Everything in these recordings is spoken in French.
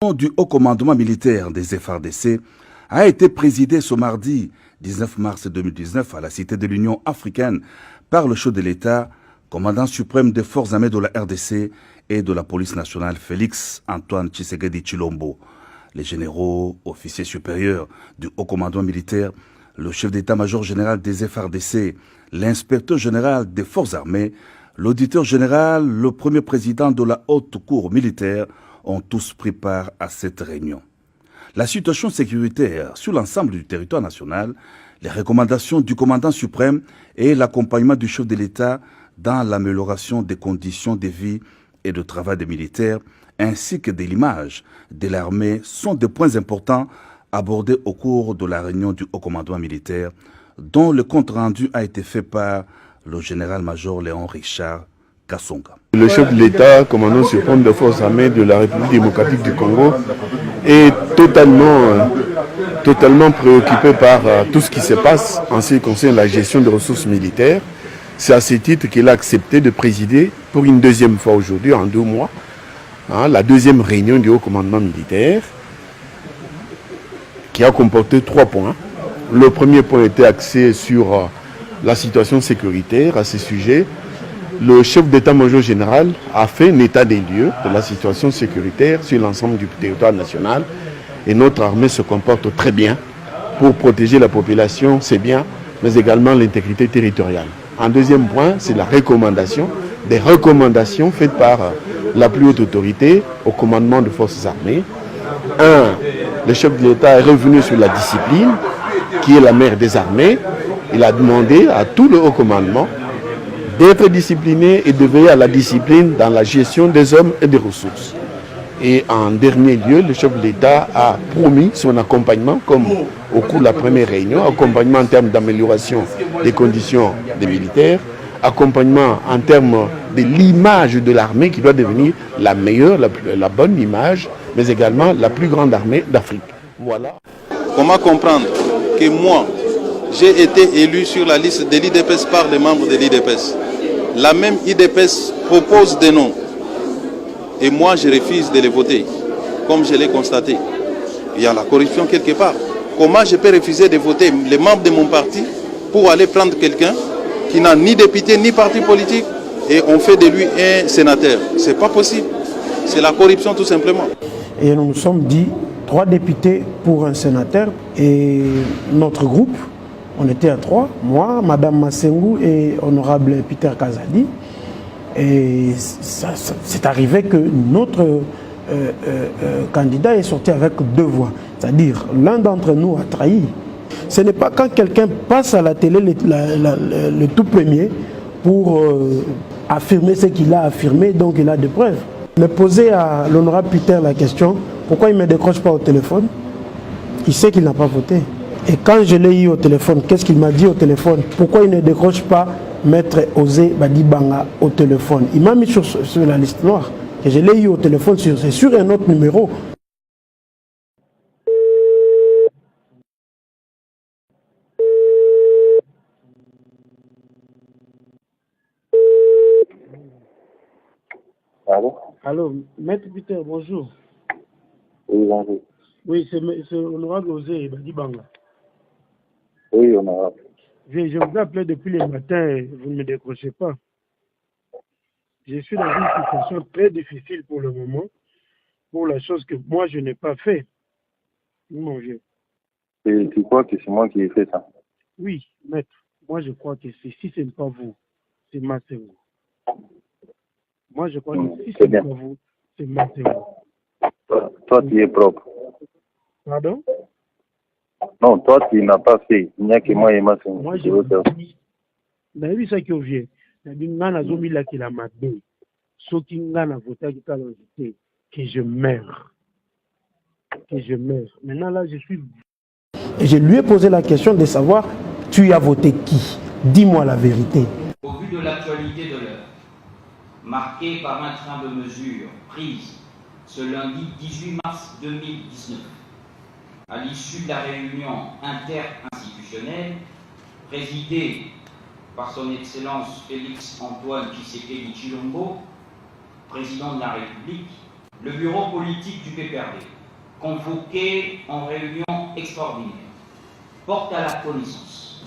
Du haut commandement militaire des FARDC a été présidé ce mardi 19 mars 2019 à la Cité de l'Union africaine par le chef de l'État, commandant suprême des forces armées de la RDC et de la police nationale Félix Antoine Tshisekedi Tshilombo. Les généraux, officiers supérieurs du haut commandement militaire, le chef d'état-major général des FARDC, l'inspecteur général des forces armées, l'auditeur général, le premier président de la haute cour militaire ont tous pris part à cette réunion. La situation sécuritaire sur l'ensemble du territoire national, les recommandations du commandant suprême et l'accompagnement du chef de l'État dans l'amélioration des conditions de vie et de travail des militaires, ainsi que de l'image de l'armée, sont des points importants abordés au cours de la réunion du haut commandement militaire, dont le compte-rendu a été fait par le général-major Léon Richard Kassonga. Le chef de l'État, commandant suprême des forces armées de la République démocratique du Congo, est totalement préoccupé par tout ce qui se passe en ce qui concerne la gestion des ressources militaires. C'est à ce titre qu'il a accepté de présider pour une deuxième fois aujourd'hui, en 2 mois, la deuxième réunion du haut commandement militaire, qui a comporté 3 points. Le premier point était axé sur la situation sécuritaire. À ce sujet, le chef d'état-major général a fait un état des lieux de la situation sécuritaire sur l'ensemble du territoire national et notre armée se comporte très bien pour protéger la population, c'est bien, mais également l'intégrité territoriale. En deuxième point, c'est la recommandation, des recommandations faites par la plus haute autorité au commandement des forces armées. Le chef de l'État est revenu sur la discipline, qui est la mère des armées. Il a demandé à tout le haut commandement d'être discipliné et de veiller à la discipline dans la gestion des hommes et des ressources. Et en dernier lieu, le chef de l'État a promis son accompagnement, comme au cours de la première réunion, accompagnement en termes d'amélioration des conditions des militaires, accompagnement en termes de l'image de l'armée qui doit devenir la meilleure, la bonne image, mais également la plus grande armée d'Afrique. Voilà. Comment comprendre que moi, j'ai été élu sur la liste de l'IDPS par les membres de l'IDPS. La même IDPS propose des noms. Et moi, je refuse de les voter, comme je l'ai constaté. Il y a la corruption quelque part. Comment je peux refuser de voter les membres de mon parti pour aller prendre quelqu'un qui n'a ni député ni parti politique et on fait de lui un sénateur? C'est pas possible. C'est la corruption tout simplement. Et nous nous sommes dit 3 députés pour un sénateur et notre groupe, on était à 3, moi, Madame Massengou et Honorable Peter Kazadi. Et c'est arrivé que notre candidat est sorti avec 2 voix. C'est-à-dire, l'un d'entre nous a trahi. Ce n'est pas quand quelqu'un passe à la télé le tout premier pour affirmer ce qu'il a affirmé, donc il a des preuves. Mais poser à l'honorable Peter la question, pourquoi il ne me décroche pas au téléphone? Il sait qu'il n'a pas voté. Et quand je l'ai eu au téléphone, qu'est-ce qu'il m'a dit au téléphone? Pourquoi il ne décroche pas Maître Osé Badibanga au téléphone? Il m'a mis sur la liste noire. Et je l'ai eu au téléphone, c'est sur un autre numéro. Allô? Allô, Maître Peter, bonjour. Oui, bonjour. Oui, c'est honorable Osé Badibanga. Oui, honorable. Je vous ai appelé depuis le matin et vous ne me décrochez pas. Je suis dans une situation très difficile pour le moment, pour la chose que moi je n'ai pas fait. Mon vieux. Et tu crois que c'est moi qui ai fait ça? Oui, maître. Moi je crois que si ce n'est pas vous, c'est Massengou. Moi je crois que si ce n'est pas vous, c'est Massengou. Toi, tu es propre. Pardon? Non, toi, tu n'as pas fait. Il n'y a que moi et Massengou. Moi, je dis, mais oui, ça qui est vieux. Que je meurs. Que je meurs. Maintenant, là, je suis... Et je lui ai posé la question de savoir, tu as voté qui? Dis-moi la vérité. Au vu de l'actualité de l'heure, marquée par un train de mesures prises ce lundi 18 mars 2019, à l'issue de la réunion interinstitutionnelle présidée par son Excellence Félix Antoine Tshisekedi Tshilombo, président de la République, le bureau politique du PPRD, convoqué en réunion extraordinaire, porte à la connaissance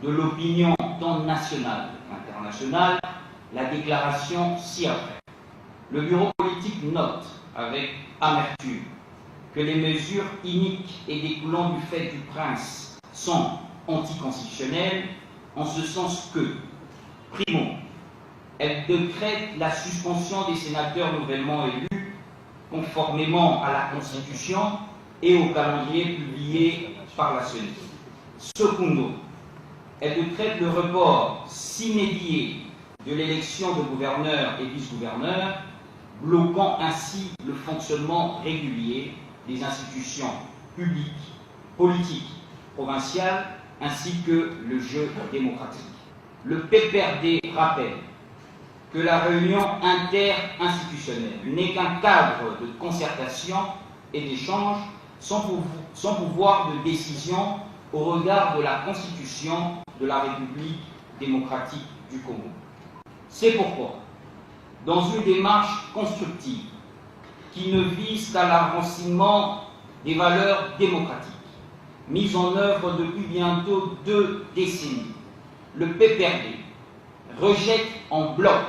de l'opinion tant nationale qu'internationale la déclaration ci-après. Le bureau politique note avec amertume que les mesures iniques et découlant du fait du prince sont anticonstitutionnelles, en ce sens que, primo, elle décrète la suspension des sénateurs nouvellement élus conformément à la Constitution et au calendrier publié par la CENI. Secundo, elle décrète le report sine die de l'élection de gouverneurs et vice-gouverneurs, bloquant ainsi le fonctionnement régulier des institutions publiques, politiques, provinciales, ainsi que le jeu démocratique. Le PPRD rappelle que la réunion interinstitutionnelle n'est qu'un cadre de concertation et d'échange sans pouvoir de décision au regard de la Constitution de la République démocratique du Congo. C'est pourquoi, dans une démarche constructive qui ne vise qu'à l'enracinement des valeurs démocratiques, mises en œuvre depuis bientôt 2 décennies, le PPRD rejette en bloc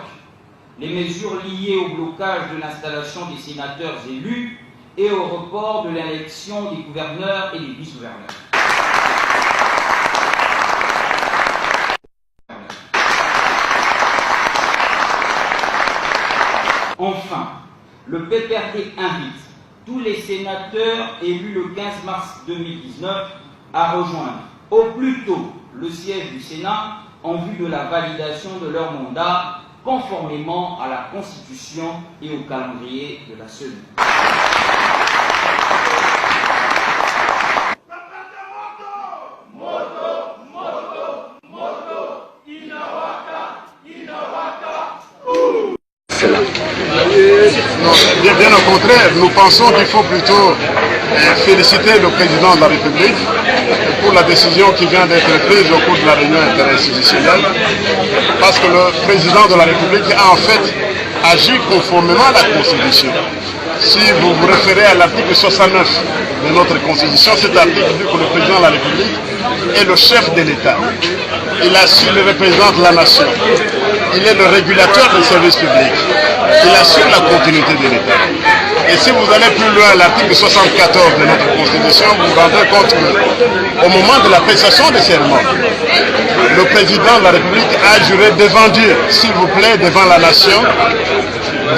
les mesures liées au blocage de l'installation des sénateurs élus et au report de l'élection des gouverneurs et des vice-gouverneurs. Enfin, le PPRD invite tous les sénateurs élus le 15 mars 2019 à rejoindre au plus tôt le siège du Sénat en vue de la validation de leur mandat conformément à la Constitution et au calendrier de la CENI. Non, bien au contraire, nous pensons qu'il faut plutôt féliciter le président de la République pour la décision qui vient d'être prise au cours de la réunion interinstitutionnelle, parce que le président de la République a en fait agi conformément à la Constitution. Si vous vous référez à l'article 69 de notre Constitution, cet article dit que le président de la République est le chef de l'État. Il représente la nation. Il est le régulateur des services publics. Il assure la continuité de l'État. Et si vous allez plus loin, l'article 74 de notre Constitution, vous vous rendrez compte qu'au moment de la prestation des serments, le président de la République a juré devant Dieu, s'il vous plaît, devant la nation,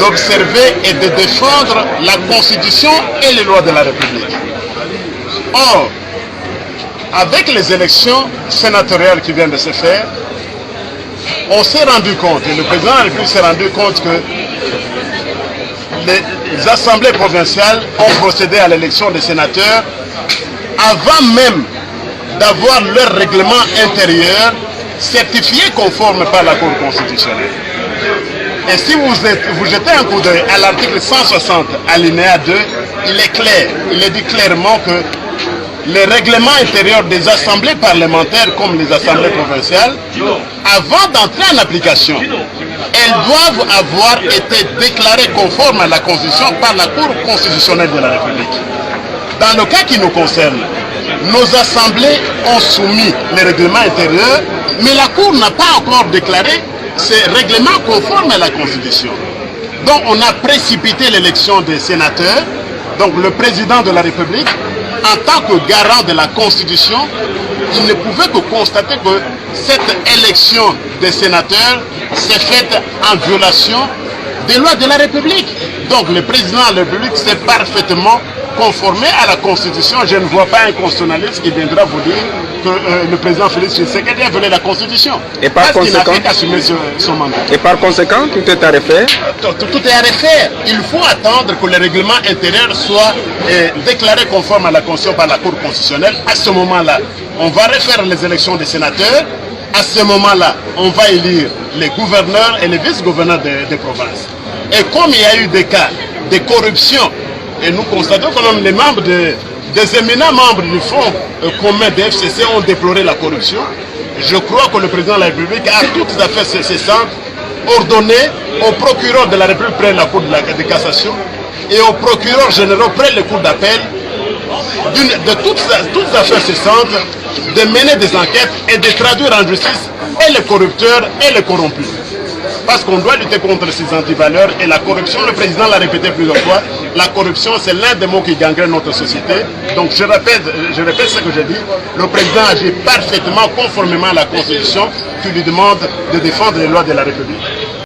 d'observer et de défendre la Constitution et les lois de la République. Or, avec les élections sénatoriales qui viennent de se faire, on s'est rendu compte, et le président de la République s'est rendu compte que les assemblées provinciales ont procédé à l'élection des sénateurs avant même d'avoir leur règlement intérieur certifié conforme par la Cour constitutionnelle. Et si vous jetez un coup d'œil à l'article 160 alinéa 2, il est clair, il est dit clairement que les règlements intérieurs des assemblées parlementaires comme les assemblées provinciales, avant d'entrer en application, elles doivent avoir été déclarées conformes à la Constitution par la Cour constitutionnelle de la République. Dans le cas qui nous concerne, nos assemblées ont soumis les règlements intérieurs, mais la Cour n'a pas encore déclaré ces règlements conformes à la Constitution. Donc on a précipité l'élection des sénateurs, donc le président de la République, en tant que garant de la Constitution, il ne pouvait que constater que cette élection des sénateurs s'est faite en violation des lois de la République. Donc le président de la République s'est parfaitement conformé à la Constitution. Je ne vois pas un constitutionnaliste qui viendra vous dire que le président Félix Tshisekedi a violé la Constitution. Et par conséquent, qu'il n'a fait qu'assumer son mandat. Et par conséquent, tout est à refaire. Tout est à refaire. Il faut attendre que le règlement intérieur soit déclaré conforme à la Constitution par la Cour constitutionnelle. À ce moment-là, on va refaire les élections des sénateurs. À ce moment-là, on va élire les gouverneurs et les vice-gouverneurs des provinces. Et comme il y a eu des cas de corruption, et nous constatons que même les membres des éminents membres du Fonds commun des FCC ont déploré la corruption, je crois que le président de la République a tout à fait cessant ordonné au procureur de la République près de la Cour de cassation et aux procureurs généraux près les cours d'appel de toutes affaires cessantes, de mener des enquêtes et de traduire en justice et les corrupteurs et les corrompus. Parce qu'on doit lutter contre ces antivaleurs et la corruption, le président l'a répété plusieurs fois, la corruption c'est l'un des mots qui gangrène notre société. Donc je répète ce que j'ai dit, le président agit parfaitement conformément à la Constitution qui lui demande de défendre les lois de la République.